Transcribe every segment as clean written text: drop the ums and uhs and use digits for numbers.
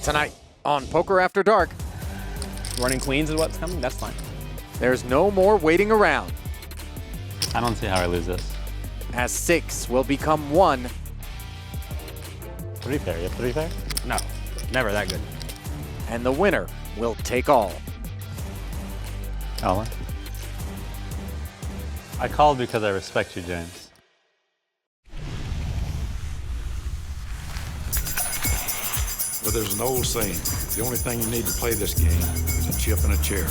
Tonight on Poker After Dark, Running queens is what's coming? That's fine. there's no more waiting around, I don't see how I lose this. as 6 will become 1. 3 pair, you have 3 pair? No, never that good. And the winner will take all. Owen. I called because I respect you, James. But there's an old saying, the only thing you need to play this game is a chip and a chair.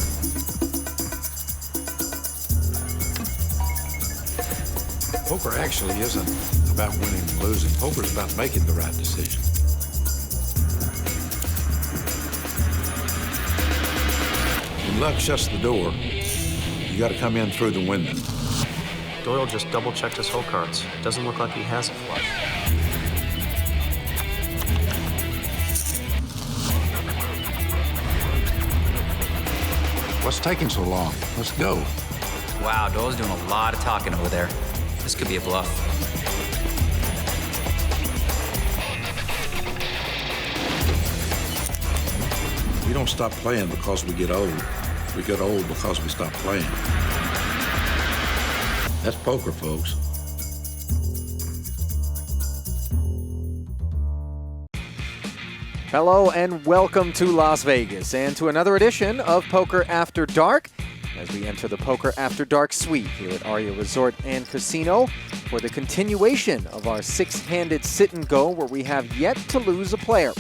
Poker actually isn't about winning and losing. Poker is about making the right decision. When luck shuts the door, you got to come in through the window. Doyle just double-checked his hole cards. Doesn't look like he has a flush. What's taking so long? Let's go. Wow, Doyle's doing a lot of talking over there. This could be a bluff. We don't stop playing because we get old. We get old because we stop playing. That's poker, folks. Hello and welcome to Las Vegas and to another edition of Poker After Dark as we enter the Poker After Dark suite here at Aria Resort and Casino for the continuation of our 6-handed sit and go where we have yet to lose a player.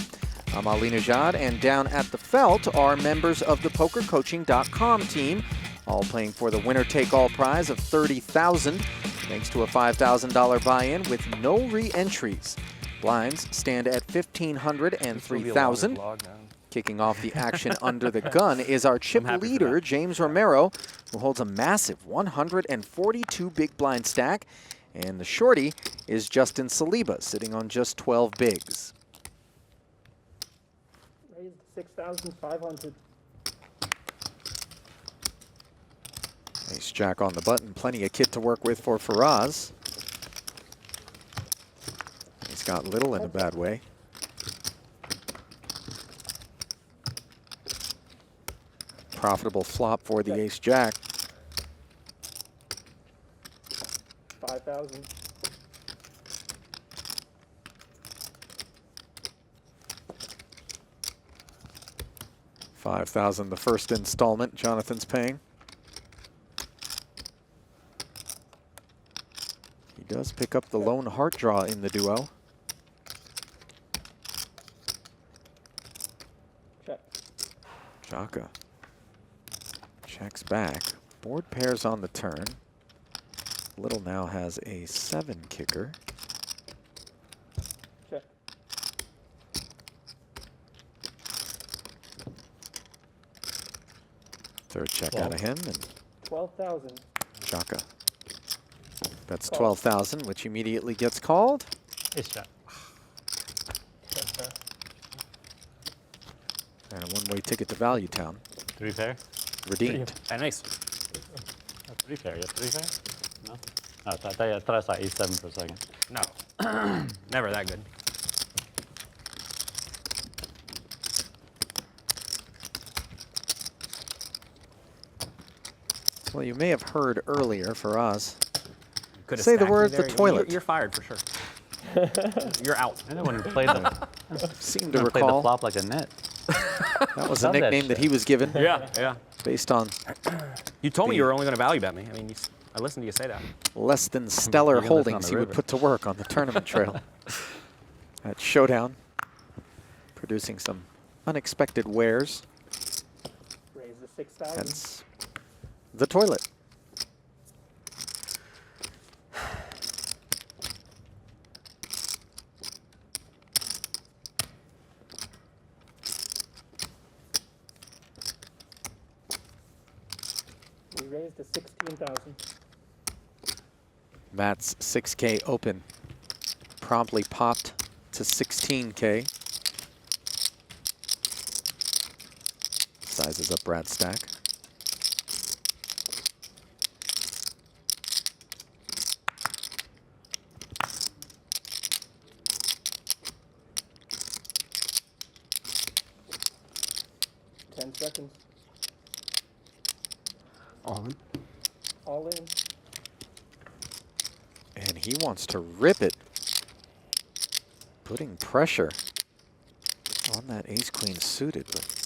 I'm Ali Najad, and down at the Felt are members of the PokerCoaching.com team, all playing for the winner-take-all prize of $30,000 thanks to a $5,000 buy-in with no re-entries. Blinds stand at 1,500 and 3,000. Kicking off the action under the gun is our chip leader, James Romero, who holds a massive 142 big blind stack. And the shorty is Justin Saliba, sitting on just 12 bigs. Raised 6,500. Ace Jack on the button, plenty of kit to work with for Faraz. He's got little in a bad way. Profitable flop for the Ace Jack. 5,000. $5,000 the first installment Jonathan's paying. He does pick up the lone heart draw in the duo. Check. Jaka checks back. Board pairs on the turn. Little now has a 7 kicker. Check. Third check out of him, and 12,000. Jaka. That's 12,000, which immediately gets called. Ace Jack. And a one-way ticket to Value Town. 3 pair? Redeemed. And ace. 3 pair, you have 3 pair? No? Oh, I thought I saw ace 7 for a second. No, never that good. Well, you may have heard earlier for us. Could've Say the stacked me word, there. the toilet. You're fired for sure. You're out. I know when he played the, Seem to played the recall flop like a net. that was a Love that nickname that shit. he was given Yeah. based on You told me you were only going to value bet me. I mean, I listened to you say that. less than stellar You're gonna listen on holdings the he would river. put to work on the tournament trail. At Showdown, producing some unexpected wares. Raise the 6,000. That's the toilet. We raised to 16,000. Matt's 6K open promptly popped to 16K. Sizes up Brad's stack. 10 seconds. All in. All in. And he wants to rip it, putting pressure on that ace-queen suited, but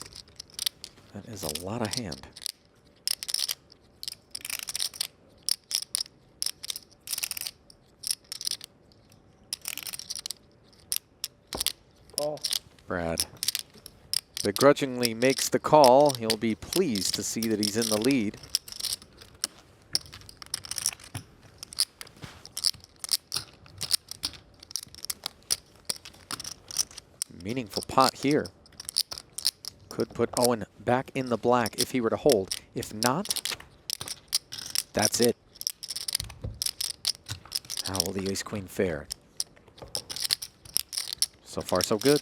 that is a lot of hand. Call. Brad begrudgingly makes the call. He'll be pleased to see that he's in the lead. Meaningful pot here. Could put Owen back in the black if he were to hold. If not, that's it. How will the ace-queen fare? So far, so good.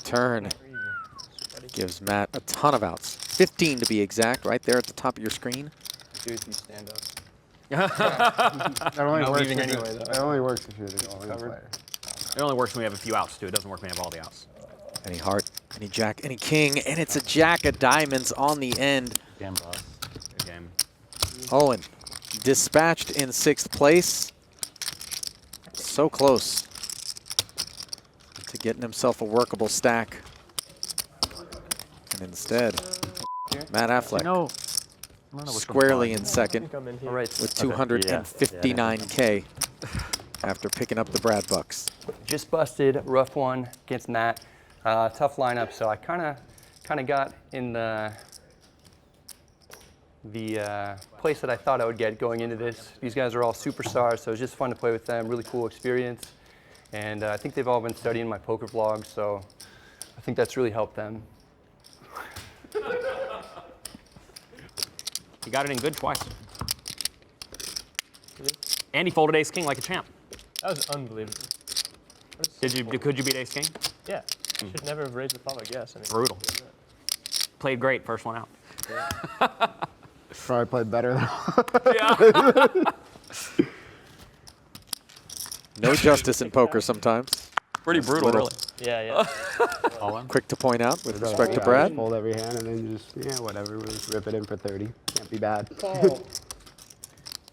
Turn gives Matt a ton of outs. 15 to be exact, right there at the top of your screen. Do some stand up. That only Not works leaving if anyway, you're- though. It only works if you're the all-in Covered. player. It only works when we have a few outs, too. It doesn't work when we have all the outs. Any heart, any jack, any king, and it's a jack of diamonds on the end. Game boss. Good game. Owen dispatched in 6th place. So close to getting himself a workable stack. And instead, Matt Affleck No. squarely in second Come in here. All right. with 259K after picking up the Brad Bucks. Just busted, rough one against Matt. Tough lineup, so I kind of got in the place that I thought I would get going into this. These guys are all superstars, so it was just fun to play with them. Really cool experience, and I think they've all been studying my poker vlog, so I think that's really helped them. He got it in good twice. And he folded ace king like a champ. That was unbelievable. Could you beat ace king? Yeah. Should never have raised the flop, I guess. I mean, Brutal. Played great, first one out. Probably played better than No justice in poker sometimes. Pretty brutal, Little. really. yeah. Quick to point out with respect to Brad. Fold every hand and then just, yeah, whatever. We'll just rip it in for 30. Can't be bad. Call.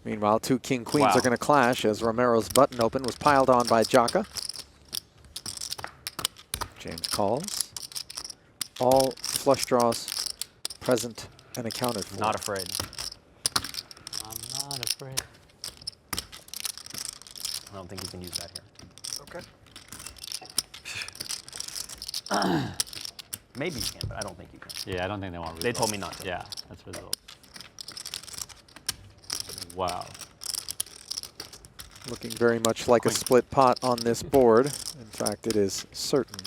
Meanwhile, two king queens Wow. are going to clash as Romero's button open was piled on by Jaka. James calls. All flush draws present and accounted for. Not afraid. I'm not afraid. I don't think you can use that here. Maybe you can, but I don't think you can. Yeah, I don't think they want results. They told me not to. Yeah, that's results. Wow. Looking very much like a split pot on this board. In fact, it is certain.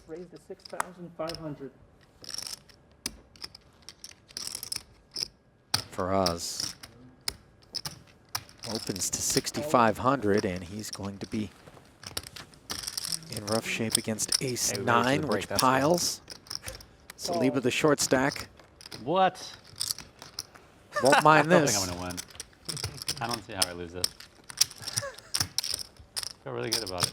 Raise to 6,500. Faraz opens to 6,500, and he's going to be in rough shape against ace Hey, we waited for 9, the break, which that's piles. Saliba the short stack. What? Won't mind I don't this. think I'm going to win. I don't see how I lose this. Feel really good about it.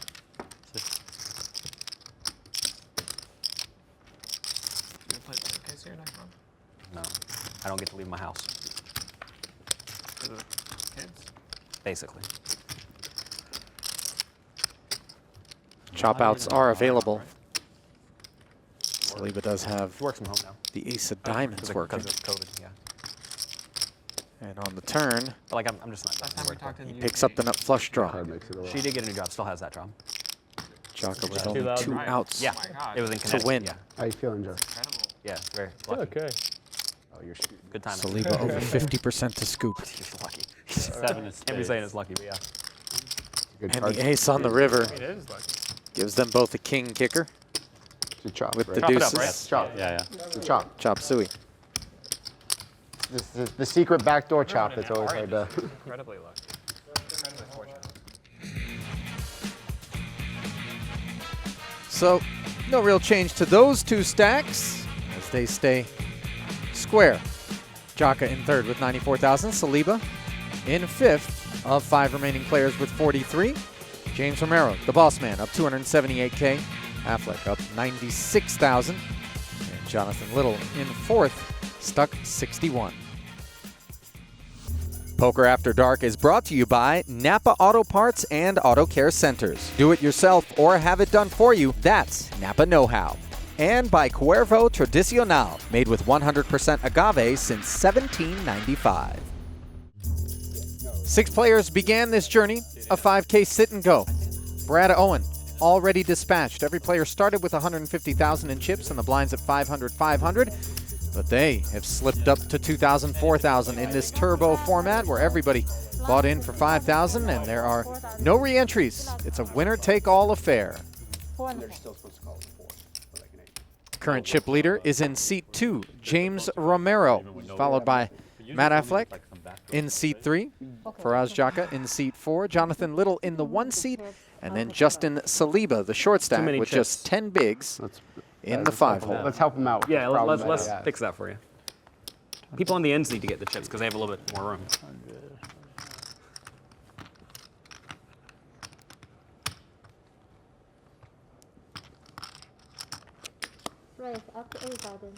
You play poker here next month? No, I don't get to leave my house, For the kids? basically. Chop outs are available. Saliba does have He works from home now. the ace of diamonds working. Because of COVID, yeah. And on the turn, But like, I'm just not Last time we talked in he the picks up the nut flush draw. She did get a new job, still has that job. Jaka with Too only loud. 2 outs. Yeah, my God. it was in Connecticut. win. Yeah, How you feeling, Joe? yeah, very lucky. Okay. Oh, you're shooting. Good timing. Saliba over 50% to scoop. He's lucky. 7 of Can't be spades. saying it's lucky, but yeah. Good And card. the ace on the river It is lucky. gives them both a king kicker It's a chop, with right? the Chop it up, deuces. right? Chop. Yeah, yeah. The chop. Chop suey. This is the secret backdoor chop Running that's always hard hard to. is incredibly lucky. Incredibly fortunate. So, no real change to those two stacks as they stay square. Jaka in third with 94,000. Saliba in fifth of 5 remaining players with 43. James Romero, the boss man, up 278K. Affleck up 96,000. And Jonathan Little in fourth, stuck 61. Poker After Dark is brought to you by Napa Auto Parts and Auto Care Centers. Do it yourself or have it done for you. That's Napa Know-How. And by Cuervo Tradicional, made with 100% agave since 1795. 6 players began this journey, a 5K sit and go. Brad Owen, already dispatched. Every player started with 150,000 in chips and the blinds at 500, 500. But they have slipped up to 2,000, 4,000 in this turbo format where everybody bought in for 5,000 and there are no re-entries. It's a winner-take-all affair. Current chip leader is in seat 2, James Romero, followed by Matt Affleck in seat 3, Faraz Jaka in seat 4, Jonathan Little in the 1 seat, and then Justin Saliba, the short stack, with just 10 bigs in the 5-hole. Let's help him out. Yeah, let's fix that for you. People on the ends need to get the chips because they have a little bit more room. Right, up to 8,000.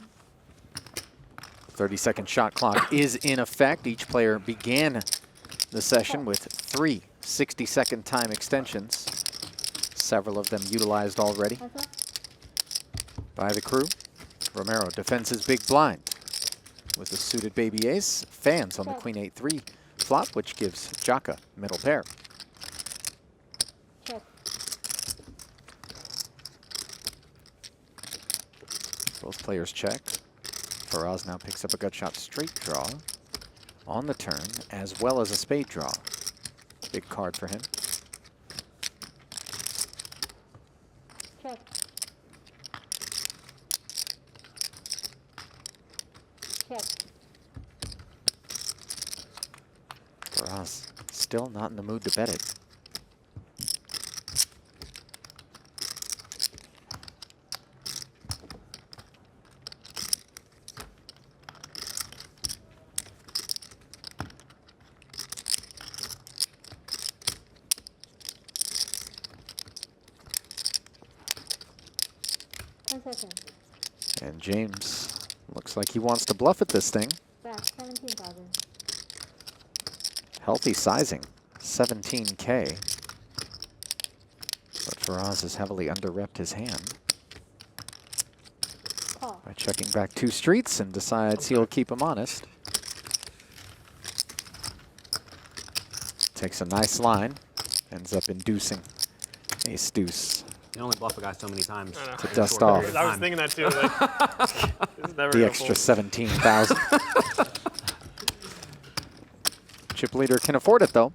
30-second shot clock is in effect. Each player began the session with 3 60-second time extensions. Several of them utilized already by the crew. Romero defends his big blind with a suited baby ace. Fans on the queen 8-3 flop, which gives Jaka middle pair. Check. Both players check. Faraz now picks up a gut shot straight draw on the turn, as well as a spade draw. Big card for him. Check. Check. Faraz still not in the mood to bet it. And James looks like he wants to bluff at this thing. Back 17,000. Healthy sizing, 17K. But Faraz has heavily under-repped his hand by checking back 2 streets and decides he'll keep him honest. Takes a nice line, ends up inducing ace deuce. You only bluff a guy so many times. To dust off. I was thinking that too. Like, it's never The gonna extra fold. 17,000. Chip leader can afford it though.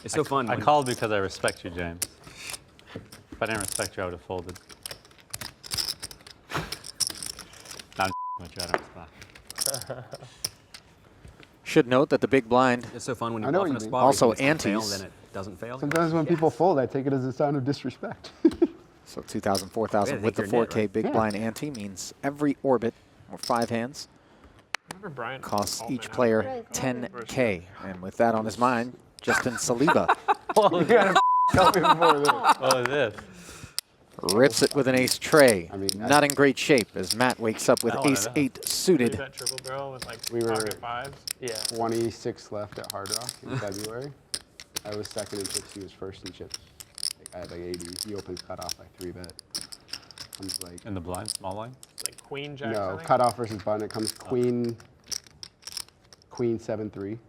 It's so fun. I called because I respect you, James. If I didn't respect you, I would have folded. Not with you, I don't respect. Should note that the big blind It's so fun when you I know bluff in a what you mean. spot. Also where you think it's gonna antes. fail, then it doesn't fail. Sometimes when people fold, I take it as a sign of disrespect. So 2,000, 4,000 Yeah, I with the think you're 4K net, right? big Yeah. blind ante means every orbit or 5 hands Remember Brian costs Altman each had player Right. 10K. And with that on his mind, Justin Saliba You gotta tell me before this. What was this? rips it with an ace tray. I mean, Not in great shape as Matt wakes up with I wanna ace know. 8 Leave suited. that triple barrel with like We were- pocket fives. Yeah. 26 left at Hard Rock in February. I was second in chips. He was first in chips. I had like 80. He opened cutoff like 3-bet. Comes like In the blind, small line? Like queen jacks. I no think. cutoff versus button. It comes queen 7-3.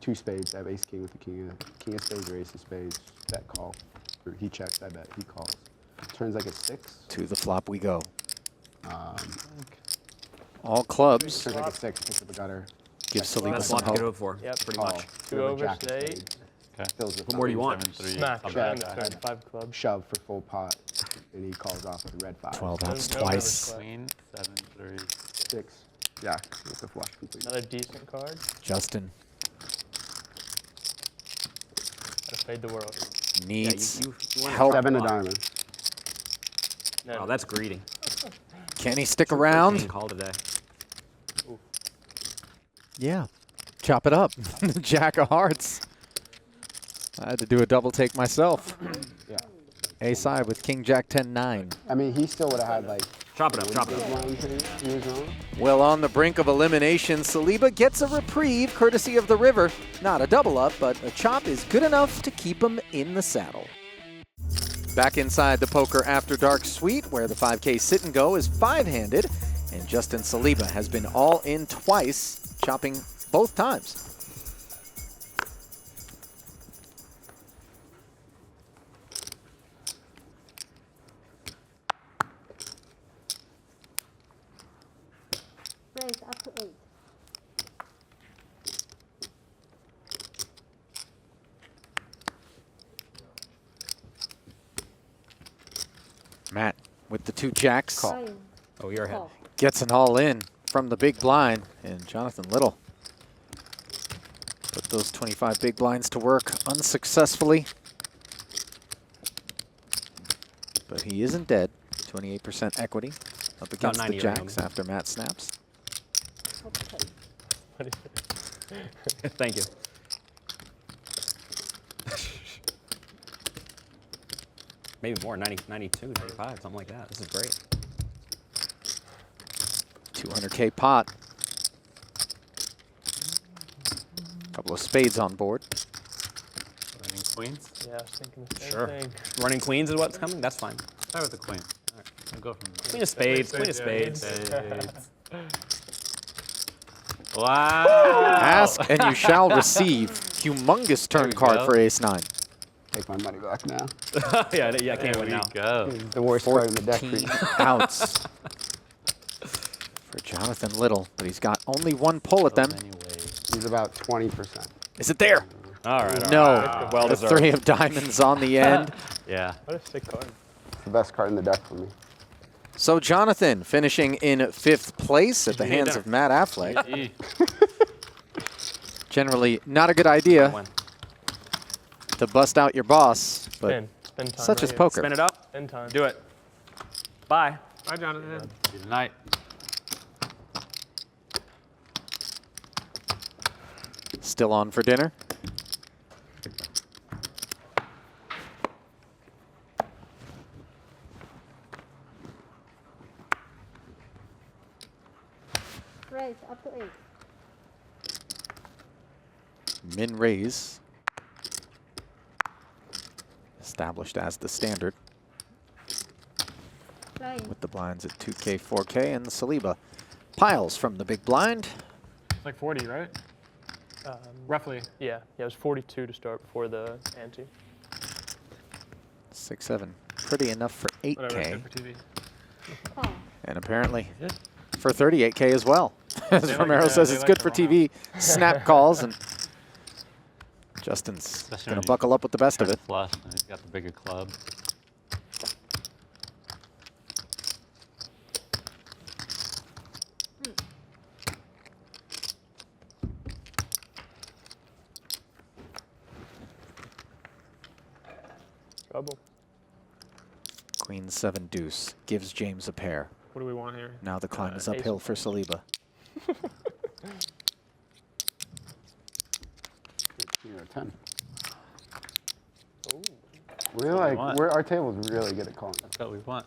2 spades. I have ace king with the king of spades or ace of spades. Bet call. Or he checks. I bet he calls. Turns like a 6. To the flop we go. All clubs. Turns like a 6, picks up a gutter. Give Saliba Best some flop to get hope. over for. Yep. Pretty Call. much. Two River, overs, jack of eight. spades. Okay. Fills with What more do you want? 7-3. Smack. I'll Right bet in the that. turn. 5 clubs. Shove for full pot. And he calls off with a red 5. 12 No- outs no twice. rivers Queen, 7-3. 6. Yeah, with the flush complete. Another decent card. Justin Gotta fade the world. needs you wanna help. try 7 of block. diamond. No, Oh, that's greedy. Can he stick King around? call today. Yeah. Chop it up. Jack of hearts. I had to do a double take myself. Yeah. A side with King Jack 10-9. I mean, he still would have had like Chop it up, chop it big up. lines in his own. Well, on the brink of elimination, Saliba gets a reprieve courtesy of the river. Not a double up, but a chop is good enough to keep him in the saddle. Back inside the Poker After Dark suite, where the 5K sit and go is 5-handed, and Justin Saliba has been all in twice, chopping both times. Raise up to 8. Matt with the 2 jacks Ryan. Oh, you're ahead. Call. gets an all in from the big blind, and Jonathan Little put those 25 big blinds to work unsuccessfully. But he isn't dead. 28% equity up against the 90 jacks around. after Matt snaps. Okay. Thank you. Maybe more, 90, 92, 95, something like that. This is great. 200K pot. Couple of spades on board. Running queens. Yeah, I was thinking the same Sure. thing. Running queens is what's coming? That's fine. Start with the queen. All right. I'll go from Queen of spades, queen of Spades, spades. spades. Wow. Ask and you shall receive. Humongous turn we card go. for ace-9. Take my money back now. yeah, I can't win There now. we go. The worst card in the deck for 14 you. outs for Jonathan Little, but he's got only one pull at them. So many ways. He's about 20%. Is it there? All right. No. Well The deserved. 3 of diamonds on the end. Yeah. What a sick card. It's the best card in the deck for me. So Jonathan finishing in 5th place at the hands of Matt Affleck. E. Generally not a good idea Win. to bust out your boss, but Spin. Spin time. such right is here. poker. Spin it up. Spin time. Do it. Bye. Bye, Jonathan. See you tonight. Still on for dinner. Raise up to 8. Min raise. Established as the standard Ryan. with the blinds at 2K, 4K, and Saliba piles from the big blind. It's like 40, right? Um, Roughly. yeah, it was 42 to start before the ante. 6-7. Pretty enough for Whatever, it's 8K, good for TV. Call. and apparently for 38K as well. As They like- Romero yeah, says, they it's like good the for Romero. TV. Snap calls, and Justin's Especially going when to you buckle up with the best of Turn it. flush, and he's got the bigger club. Trouble. Queen 7 deuce gives James a pair. What do we want here? Now the climb is ace uphill for Saliba. You're a 10. Ooh. We're what we like, want. our table's really good at calling. That's what we want.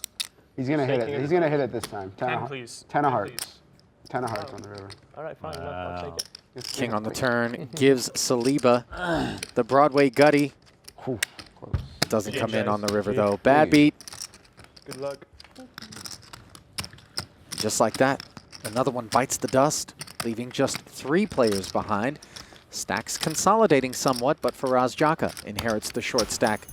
He's gonna hit Shaking it. it. He's gonna hit it this time. 10, please. 10 of 10, hearts. please. 10 of hearts on the river. All right, fine enough. I'll take it. It's King on the quick. turn gives Saliba the Broadway gutty. Whew, close. Doesn't Good come in chase. on the river Good. though. Bad beat. Good luck. Just like that, another one bites the dust, leaving just 3 players behind. Stacks consolidating somewhat, but Faraz Jaka inherits the short stack.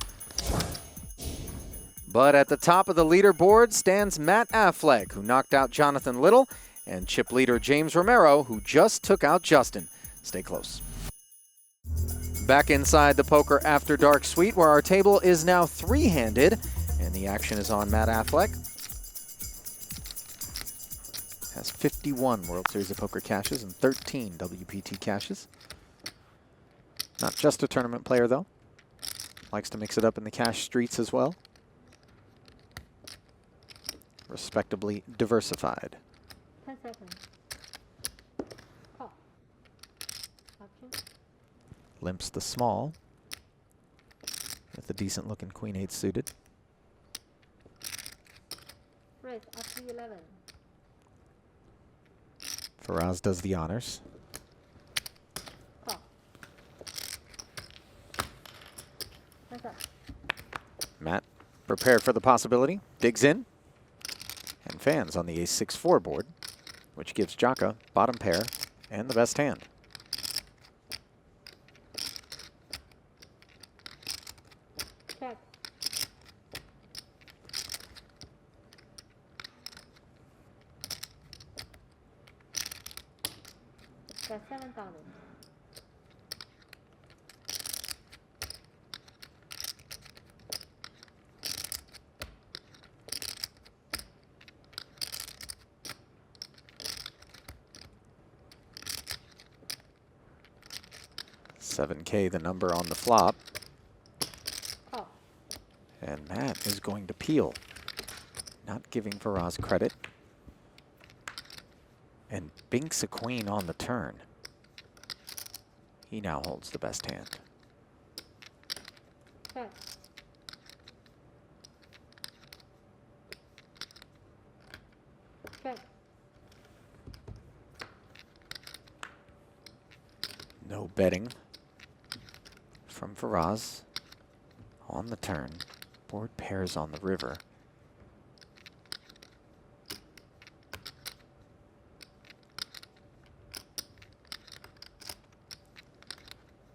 But at the top of the leaderboard stands Matt Affleck, who knocked out Jonathan Little and chip leader James Romero, who just took out Justin. Stay close. Back inside the Poker After Dark suite, where our table is now three-handed, and the action is on Matt Affleck. Has 51 World Series of Poker cashes and 13 WPT cashes. Not just a tournament player, though. Likes to mix it up in the cash streets as well. Respectably diversified. 10 seconds. Call. Option. Limps the small with a decent looking Queen 8 suited. Raise up to 11. Faraz does the honors. Call. Hands up. Matt, prepared for the possibility, digs in, and fans on the ace-6-4 board, which gives Jaka bottom pair and the best hand. Check. That's 7,000. $7K the number on the flop. Call. And Matt is going to peel, not giving Faraz credit. And binks a queen on the turn. He now holds the best hand. Check. Check. No betting from Faraz on the turn. Board pairs on the river.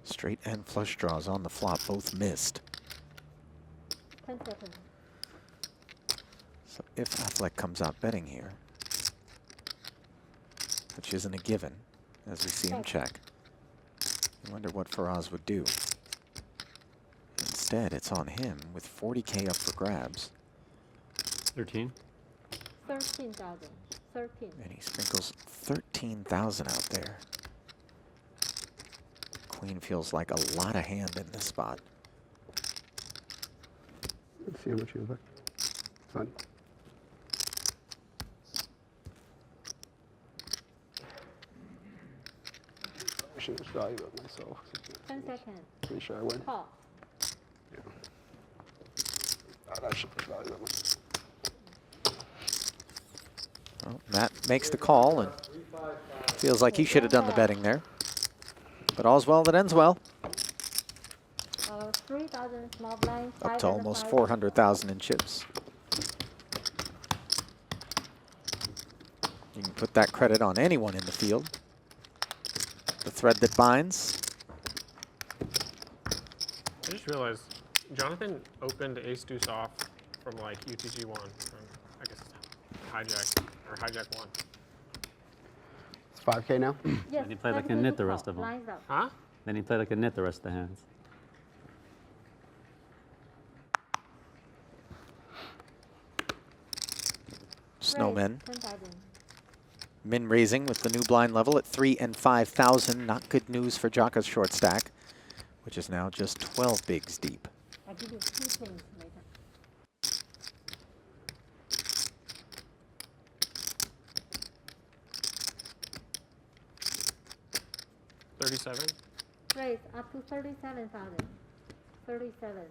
Straight and flush draws on the flop, both missed. 10 seconds. So if Affleck comes out betting here, which isn't a given, as we see him check, I wonder what Faraz would do. Instead, it's on him with 40K up for grabs. 13. 13,000. 13. And he sprinkles 13,000 out there. Queen feels like a lot of hand in this spot. Let's see how much you have. Fun. I should just value it myself. 10 seconds. Pretty sure I win. Call. Yeah. I should just value it myself. Well, Matt makes the call and feels like he should have done the betting there. But all's well that ends well. 3,000 small blinds. Up 5 to and a almost 5. 400,000 in chips. You can put that credit on anyone in the field. The thread that binds. I just realized Jonathan opened ace deuce off from like UTG 1 from I guess hijack or hijack 1. It's 5K now? Yes. And he played like a 10 nit the call. rest of them. Blinds up. Huh? Then he played like a nit the rest of the hands. Snowmen. 10,000. Min raising with the new blind level at 3,000 and 5,000. Not good news for Jaka's short stack, which is now just 12 bigs deep. I give you 2 things later. $37. Raise up to 37,000. 37.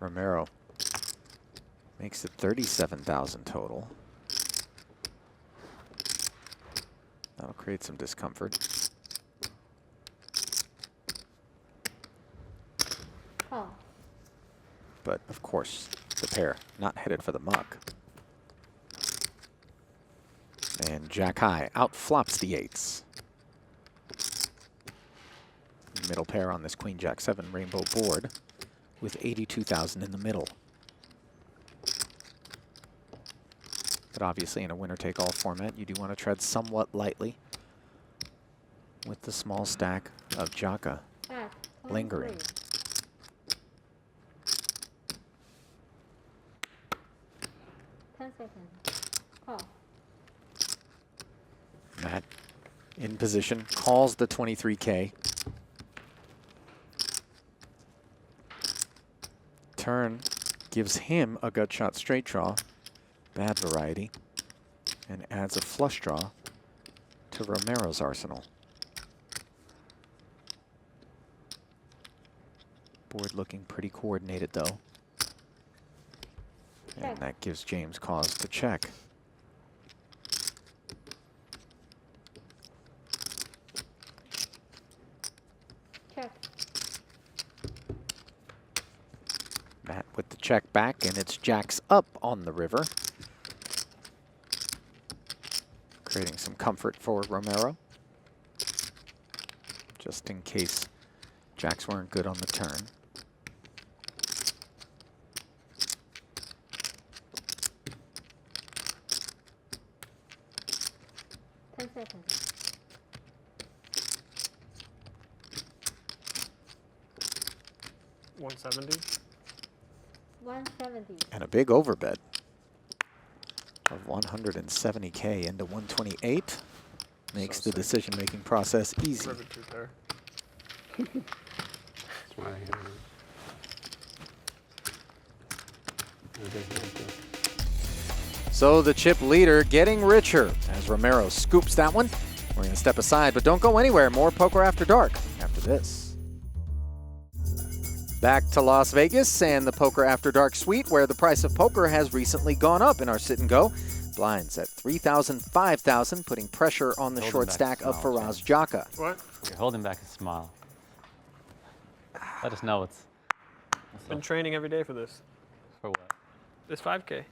Romero makes it 37,000 total. That'll create some discomfort. Call. But of course, the pair not headed for the muck. And Jack High outflops the eights. Middle pair on this Queen Jack 7 rainbow board. with 82,000 in the middle. But obviously in a winner-take-all format, you do want to tread somewhat lightly with the small stack of Jaka Back. lingering. 23. Call. Matt in position, calls the 23K. Turn gives him a gut shot straight draw, bad variety, and adds a flush draw to Romero's arsenal. Board looking pretty coordinated though. And that gives James cause to check. Check. Matt with the check back, and it's jacks up on the river. Creating some comfort for Romero. Just in case jacks weren't good on the turn. Seconds. 170. 170. And a big overbet of 170K into 128 makes So the decision-making process easy. Perfect truth there. That's why I hit it. So the chip leader getting richer as Romero scoops that one. We're going to step aside, but don't go anywhere. More Poker After Dark after this. Back to Las Vegas and the Poker After Dark suite, where the price of poker has recently gone up in our sit and go. Blinds at 3,000, 5,000, putting pressure on the short stack of Faraz Jaka. What? You're holding back a smile. Let us know what's Been training every day for this. for what. This 5K.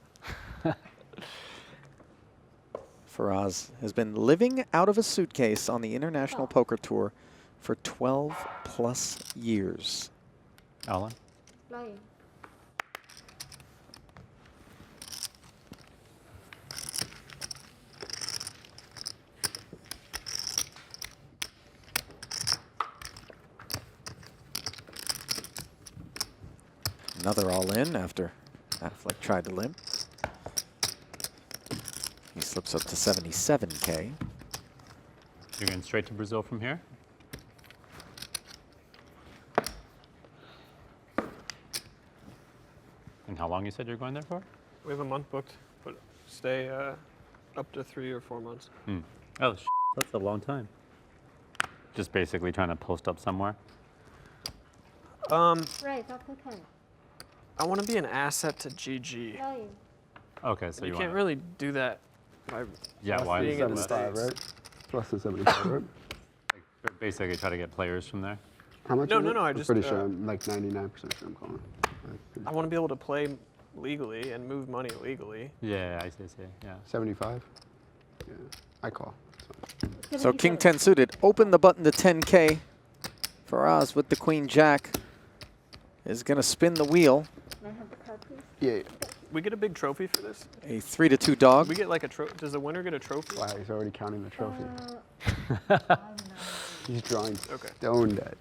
Faraz has been living out of a suitcase on the International Poker Tour for 12 plus years. Owen? Flying. Another all-in after Affleck tried to limp. He slips up to 77K. You're going straight to Brazil from here? And how long you said you're going there for? We have a month booked, but stay up to 3 or 4 months. Oh, that's a long time. Just basically trying to post up somewhere? Right, after 10. I want to be an asset to GG. Flying. Okay, so You you can't want really do that by Yeah, why being in the 75, States. right? Plus the 75, right? basically try to get players from there? How much No, is no, it? no, I I'm just, pretty sure I'm like 99% sure I'm calling. I want to be able to play legally and move money legally. Yeah, I see, yeah. 75? Yeah, I call. So King 10 suited, open the button to 10K. Faraz with the Queen Jack is going to spin the wheel. May I have the card, please? Yeah. We get a big trophy for this? A 3-2 dog. We get like a trophy. Does the winner get a trophy? Wow, he's already counting the trophy. I He's drawing Okay. stoned at.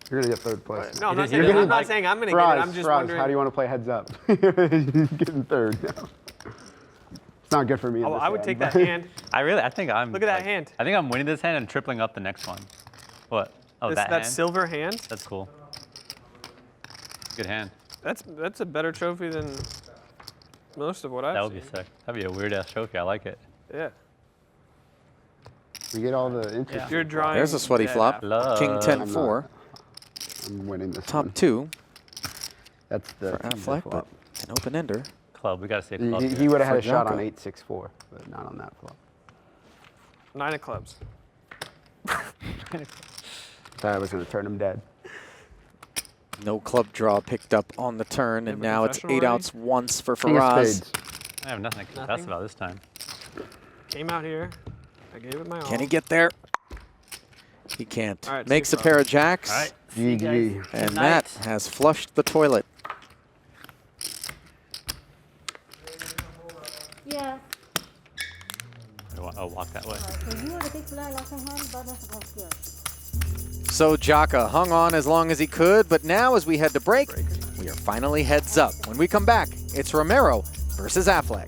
You're going to get third place. No, I'm not, You're saying, getting I'm not saying I'm going to get it. I'm just Faraz, wondering. how do you want to play heads up? You're getting third now. It's not good for me. in Oh, this I would hand, take that but- hand. I think I'm. Look at that hand. I think I'm winning this hand and tripling up the next one. What? Oh, This, that that hand? silver hand. That's cool. Good hand. That's a better trophy than most of what I've That would seen. be sick. That'd be a weird ass trophy. I like it. Yeah. We get all the interest. You're drawing. There's a sweaty dead flop. after. King I'm 10-4. I'm winning this Top one. 2 That's the for teaser Affleck, flop. but an open-ender. Club. We gotta see a club. He here. would have had a For shot on Jaka. 8-6-4, but not on that flop. 9 of clubs. Thought I was going to turn him dead. No club draw picked up on the turn, and You have a now it's confessional 8 already? outs once for King of Faraz. spades. I have nothing to confess Nothing? about this time. Came out here. I gave it my all. Can he get there? He can't. All right, Makes a 6-5. pair of jacks. All right. GG. And Matt has flushed the toilet. Yeah. I'll walk that way. So you are the big blind left hand, but that's supposed to. So Jaka hung on as long as he could, but now as we head to break, we are finally heads up. When we come back, it's Romero versus Affleck.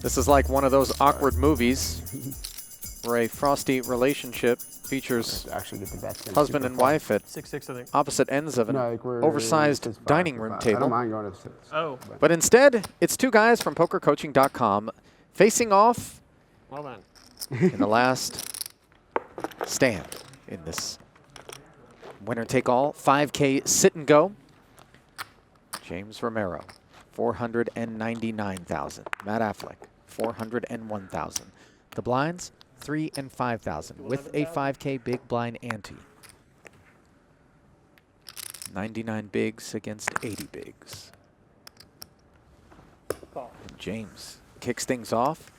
This is like one of those awkward movies where a frosty relationship features Actually, get the bets in. husband and wife at 6-6, I think. opposite ends of an No, like we're oversized 6-5 dining for room 5. I don't table. mind going to 6. Oh, But instead, it's two guys from PokerCoaching.com facing off well then. in the last stand in this winner-take-all 5K sit and go. James Romero, 499,000. Matt Affleck, 401,000. The blinds, 3 and 5,000 with a 5K big blind ante. 99 bigs against 80 bigs. And James kicks things off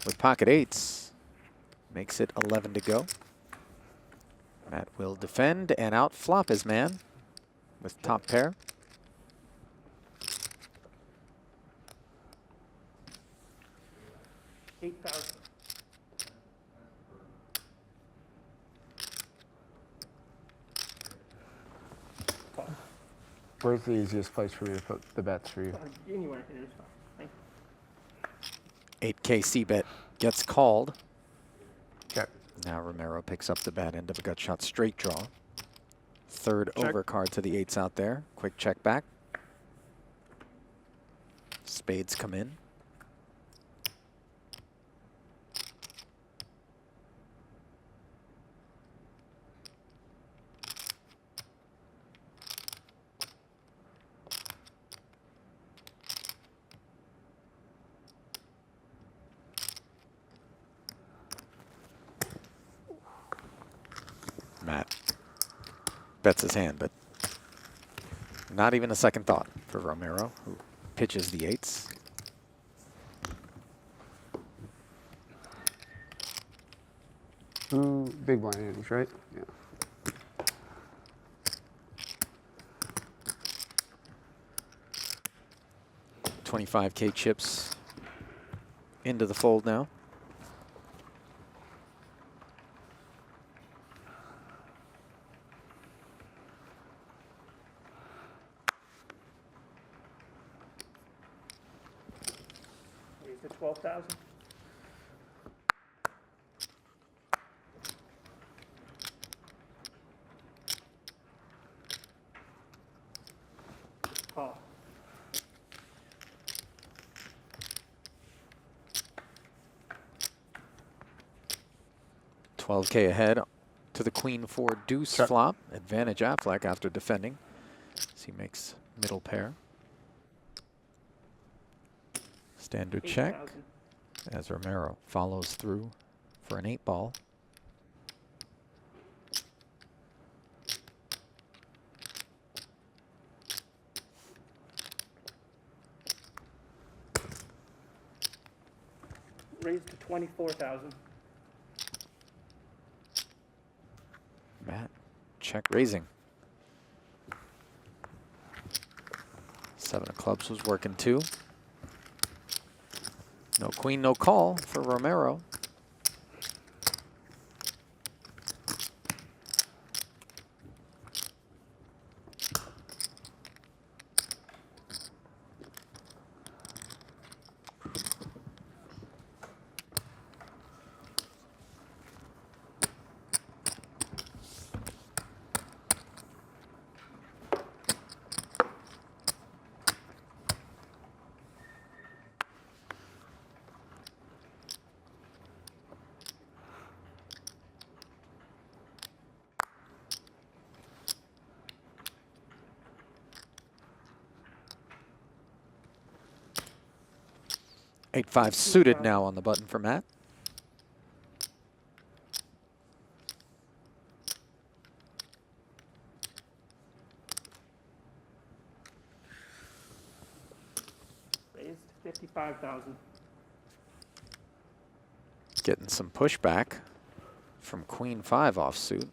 with pocket eights. Makes it 11 to go. Matt will defend and out flop his man with top pair. $8,000. Where's the easiest place for me to put the bets for you? Anywhere here is fine. Thank you. 8K C-bet gets called. Okay. Now Romero picks up the bad end of a gut shot straight draw. Third Check. overcard to the eights out there. Quick check back. Spades come in. Matt bets his hand, but not even a second thought for Romero, who pitches the eights. Big blind antes, right? Yeah. $25K chips into the fold now. Raise to 12,000. Call. $12K ahead to the queen four deuce flop. Advantage Affleck after defending as he makes middle pair. Standard check 8,000. as Romero follows through for an 8-ball. Raise to 24,000. Matt, check raising. 7 of clubs was working too. No queen, no call for Romero. Eight-five suited now on the button for Matt. Raise to 55,000. Getting some pushback from Queen 5 offsuit.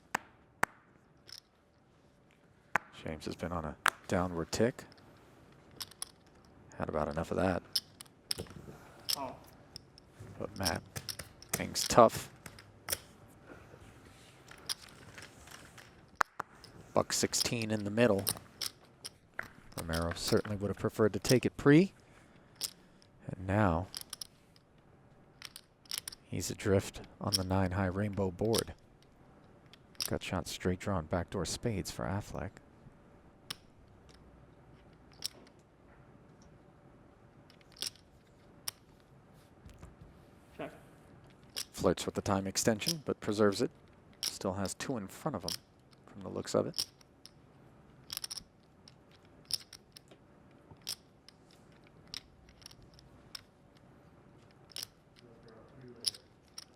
James has been on a downward tick. Had about enough of that. Oh. But Matt hangs tough. Buck 16 in the middle. Romero certainly would have preferred to take it pre. And now he's adrift on the 9-high rainbow board. Got shot straight draw and backdoor spades for Affleck. Check. Flirts with the time extension, but preserves it. Still has 2 in front of him from the looks of it.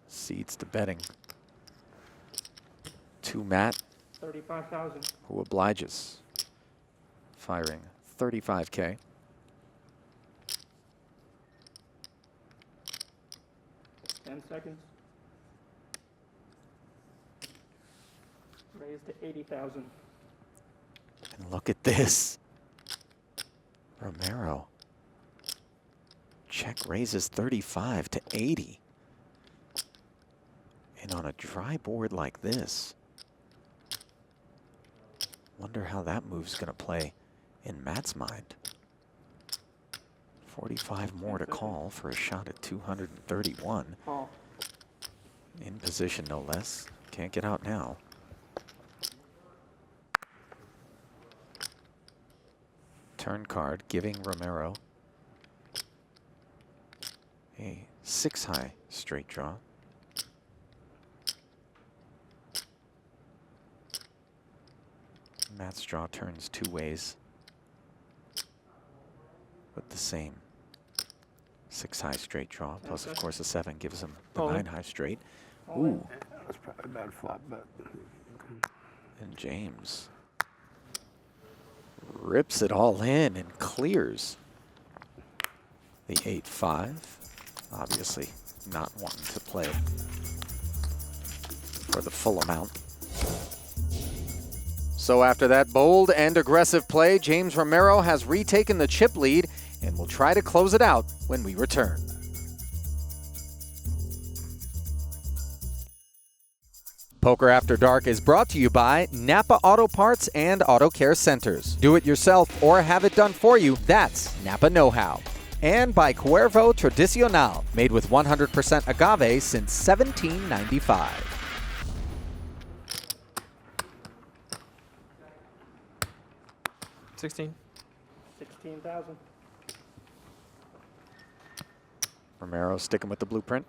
Cedes to betting to Matt, 35,000. who obliges, firing 35K. Seconds. Raised to 80,000. And look at this. Romero. Check raises 35 to 80. And on a dry board like this, wonder how that move's going to play in Matt's mind. 45 more to call for a shot at 231. Call. In position, no less. Can't get out now. Turn card giving Romero a 6-high straight draw. Matt's draw turns 2 ways, but the same 6-high straight draw, plus of course a 7 gives him the 9-high straight. Ooh. That was probably a bad flop, but. And James rips it all in and clears the 8-5. Obviously not wanting to play for the full amount. So after that bold and aggressive play, James Romero has retaken the chip lead and will try to close it out when we return. Poker After Dark is brought to you by Napa Auto Parts and Auto Care Centers. Do it yourself or have it done for you, that's Napa Know-How. And by Cuervo Tradicional, made with 100% agave since 1795. $16. 16,000. Romero sticking with the blueprint.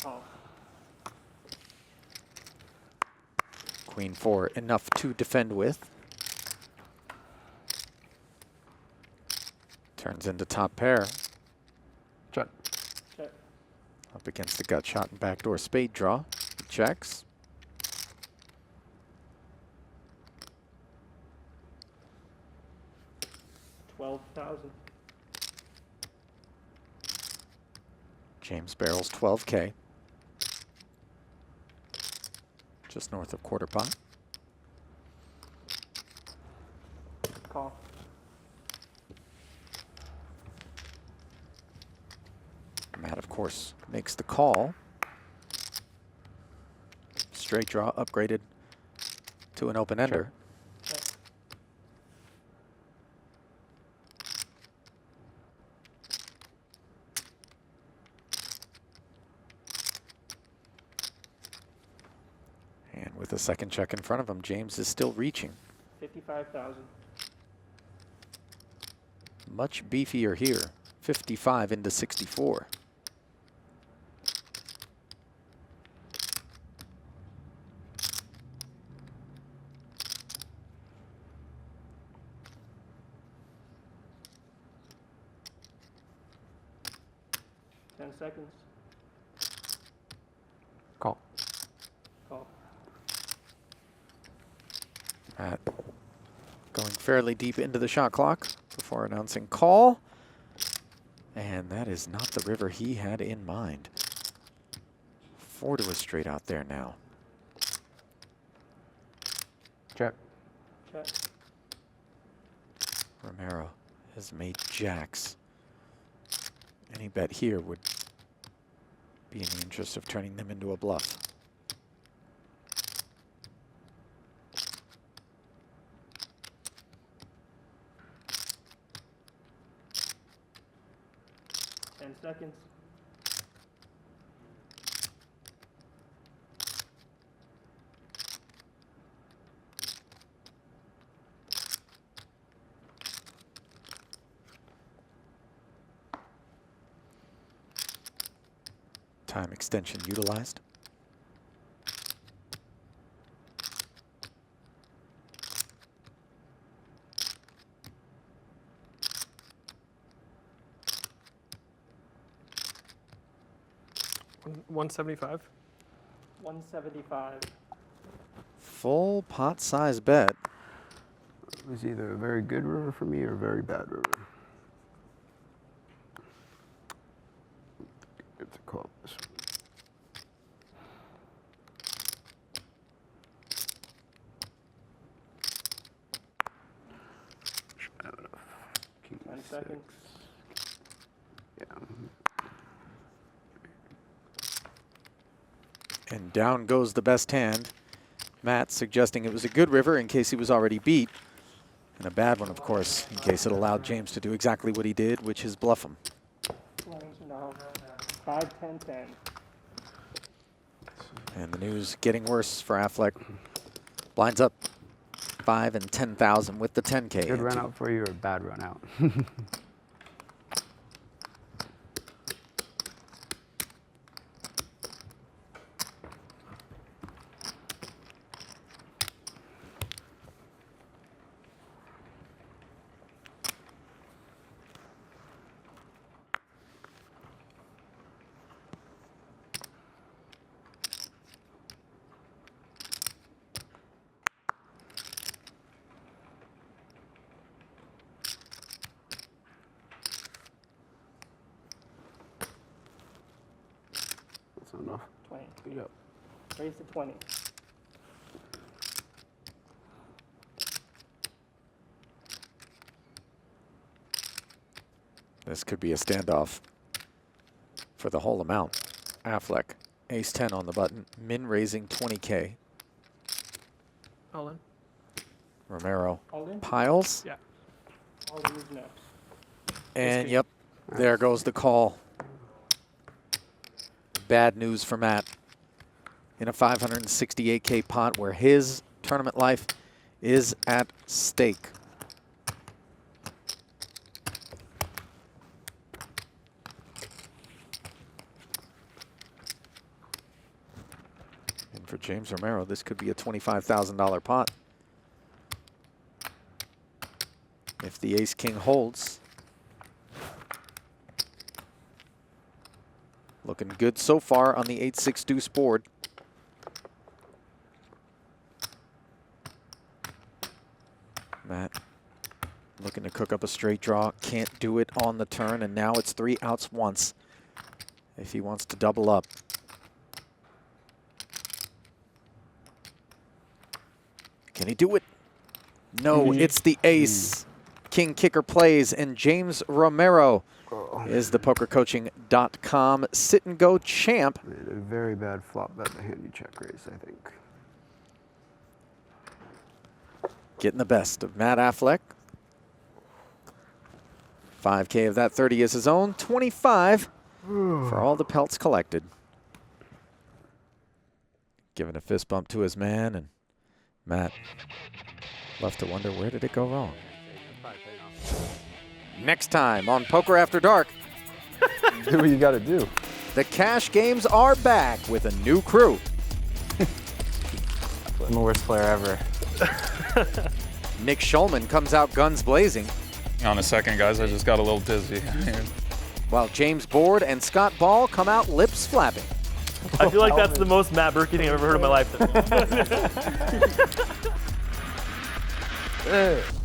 Call. Queen 4, enough to defend with. Turns into top pair. Check. Check. Up against the gut shot and backdoor spade draw. He checks. $12,000. James barrels 12K. Just north of quarter pot. Call. Matt, of course, makes the call. Straight draw upgraded to an open ender. Check. And with a second check in front of him, James is still reaching. 55,000. Much beefier here. 55 into 64. Seconds. Call. Call. Matt going fairly deep into the shot clock before announcing call. And that is not the river he had in mind. 4 to a straight out there now. Check. Check. Romero has made jacks. Any bet here would be in the interest of turning them into a bluff. Seconds. Time extension utilized. $175. 175. Full pot size bet. It was either a very good river for me or a very bad river. It's a call this one. Should have enough. King 10 6. seconds. Yeah. And down goes the best hand. Matt suggesting it was a good river in case he was already beat. And a bad one, of course, in case it allowed James to do exactly what he did, which is bluff him. No. 5, 10, 10. And the news getting worse for Affleck. Blinds up 5 and 10,000 with the 10K. Good run out for you or bad run out? Enough. 20. Good job. Raise to 20. This could be a standoff for the whole amount. Affleck, ace 10 on the button, min raising 20K. All in. Romero All in? piles. Yeah. All these no. And yep, there goes the call. Bad news for Matt in a 568K pot where his tournament life is at stake. And for James Romero, this could be a $25,000 pot. If the ace-king holds. Looking good so far on the 8-6 deuce board. Matt looking to cook up a straight draw. Can't do it on the turn, and now it's 3 outs once if he wants to double up. Can he do it? No, it's the ace. King kicker plays, and James Romero is the pokercoaching.com sit-and-go champ. A very bad flop bet the hand you check raise, I think. Getting the best of Matt Affleck. 5K of that 30 is his own. 25 for all the pelts collected. Giving a fist bump to his man, and Matt left to wonder, where did it go wrong? Next time on Poker After Dark. Do what you got to do. The cash games are back with a new crew. I'm the worst player ever. Nick Schulman comes out guns blazing. On a second, guys, I just got a little dizzy. While James Board and Scott Ball come out lips flapping. I feel like that's the most Matt Berkey thing I've ever heard in my life. Ugh.